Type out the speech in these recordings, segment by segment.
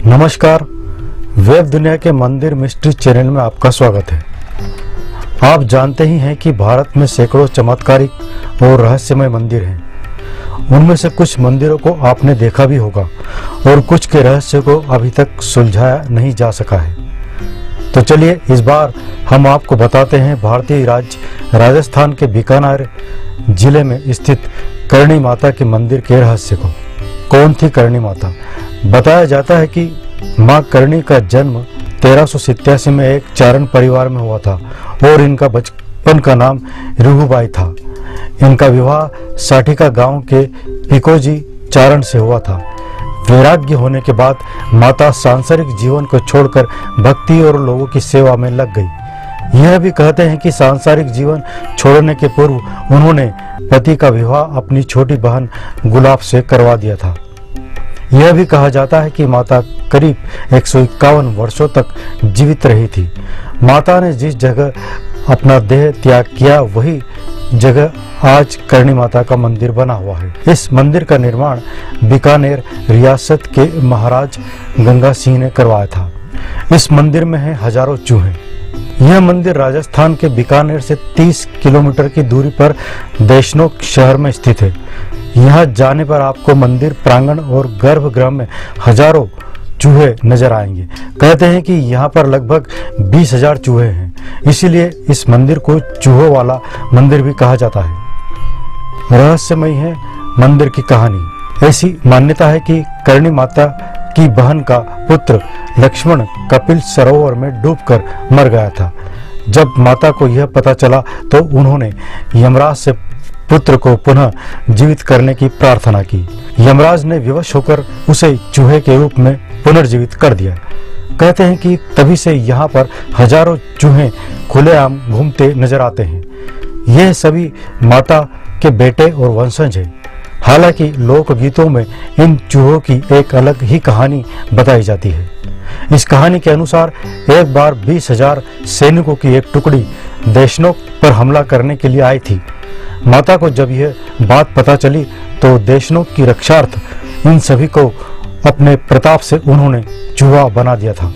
नमस्कार, वेब दुनिया के मंदिर मिस्ट्री चैनल में आपका स्वागत है। आप जानते ही हैं कि भारत में सैकड़ों चमत्कारिक और रहस्यमय मंदिर हैं। उनमें से कुछ मंदिरों को आपने देखा भी होगा और कुछ के रहस्य को अभी तक सुलझाया नहीं जा सका है। तो चलिए इस बार हम आपको बताते हैं भारतीय राज्य राजस्थान के बीकानेर जिले में स्थित करणी माता के मंदिर के रहस्य को। कौन थी करणी माता? बताया जाता है कि मां करणी का जन्म 1387 में एक चारण परिवार में हुआ था और इनका बचपन का नाम रूहूबाई था। इनका विवाह साठिका गांव के पिकोजी चारण से हुआ था। वैराग्य होने के बाद माता सांसारिक जीवन को छोड़कर भक्ति और लोगों की सेवा में लग गई। यह भी कहते हैं कि सांसारिक जीवन छोड़ने के पूर्व उन्होंने पति का विवाह अपनी छोटी बहन गुलाब से करवा दिया था। यह भी कहा जाता है कि माता करीब 151 वर्षों तक जीवित रही थी। माता ने जिस जगह अपना देह त्याग किया वही जगह आज करणी माता का मंदिर बना हुआ है। इस मंदिर का निर्माण बीकानेर रियासत के महाराज गंगा सिंह ने करवाया था। इस मंदिर में है हजारों चूहे। यह मंदिर राजस्थान के बीकानेर से 30 किलोमीटर की दूरी पर देशनोक शहर में स्थित है। यहाँ जाने पर आपको मंदिर प्रांगण और गर्भगृह में हजारों चूहे नजर आएंगे। कहते हैं कि यहाँ पर लगभग 20,000 चूहे हैं, इसीलिए इस मंदिर को चूहों वाला मंदिर भी कहा जाता है। रहस्यमय है मंदिर की कहानी। ऐसी मान्यता है कि करणी माता की बहन का पुत्र लक्ष्मण कपिल सरोवर में डूबकर मर गया था। जब माता को यह पता चला तो उन्होंने यमराज से पुत्र को पुनः जीवित करने की प्रार्थना की। यमराज ने विवश होकर उसे चूहे के रूप में पुनर्जीवित कर दिया। कहते हैं कि तभी से यहाँ पर हजारों चूहे खुलेआम घूमते नजर आते हैं। यह सभी माता के बेटे और वंशज हैं। हालांकि लोकगीतों में इन चूहों की एक अलग ही कहानी बताई जाती है। इस कहानी के अनुसार एक बार 20,000 सैनिकों की एक टुकड़ी देशनोक पर हमला करने के लिए आई थी। माता को जब यह बात पता चली तो देशनोक की रक्षार्थ इन सभी को अपने प्रताप से उन्होंने चूहा बना दिया था।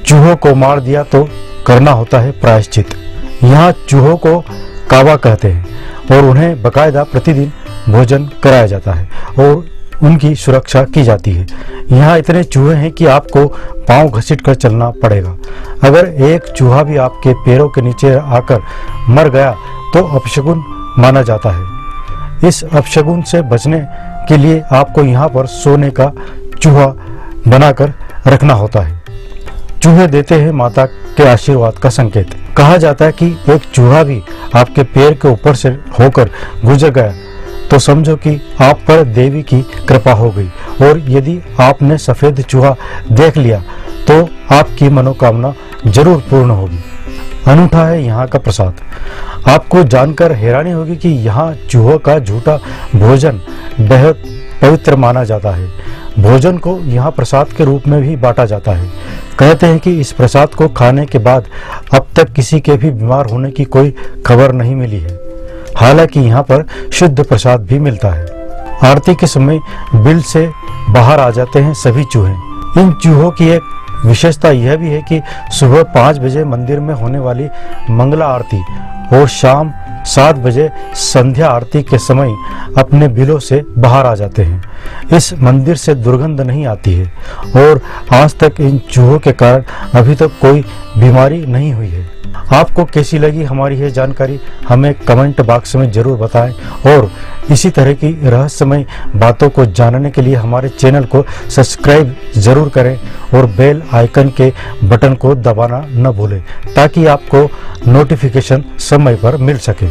चूहों को मार दिया तो करना होता है प्रायश्चित। यहाँ चूहों को कावा कहते हैं और उन्हें बकायदा प्रतिदिन भोजन कराया जाता है और उनकी सुरक्षा की जाती है। यहाँ इतने चूहे हैं कि आपको पांव घसीट कर चलना पड़ेगा। अगर एक चूहा भी आपके पैरों के नीचे आकर मर गया तो अपशगुन माना जाता है। इस अपशगुन से बचने के लिए आपको यहाँ पर सोने का चूहा बनाकर रखना होता है। चूहे देते हैं माता के आशीर्वाद का संकेत। कहा जाता है कि एक चूहा भी आपके पैर के ऊपर से होकर गुजर गया तो समझो कि आप पर देवी की कृपा हो गई, और यदि आपने सफेद चूहा देख लिया तो आपकी मनोकामना जरूर पूर्ण होगी। अनूठा है यहाँ का प्रसाद। आपको जानकर हैरानी होगी कि यहाँ चूहों का झूठा भोजन बेहद पवित्र माना जाता है। भोजन को यहाँ प्रसाद के रूप में भी बांटा जाता है। कहते हैं कि इस प्रसाद को खाने के बाद अब तक किसी के भी बीमार होने की कोई खबर नहीं मिली है। हालांकि यहाँ पर शुद्ध प्रसाद भी मिलता है। आरती के समय बिल से बाहर आ जाते हैं सभी चूहे। इन चूहों की एक विशेषता यह भी है कि सुबह 5 बजे मंदिर में होने वाली मंगला आरती और शाम 7 बजे संध्या आरती के समय अपने बिलों से बाहर आ जाते हैं। इस मंदिर से दुर्गंध नहीं आती है और आज तक इन चूहों के कारण अभी तक कोई बीमारी नहीं हुई है। आपको कैसी लगी हमारी यह जानकारी हमें कमेंट बॉक्स में जरूर बताएं, और इसी तरह की रहस्यमय बातों को जानने के लिए हमारे चैनल को सब्सक्राइब जरूर करें और बेल आइकन के बटन को दबाना न भूलें ताकि आपको नोटिफिकेशन समय पर मिल सके।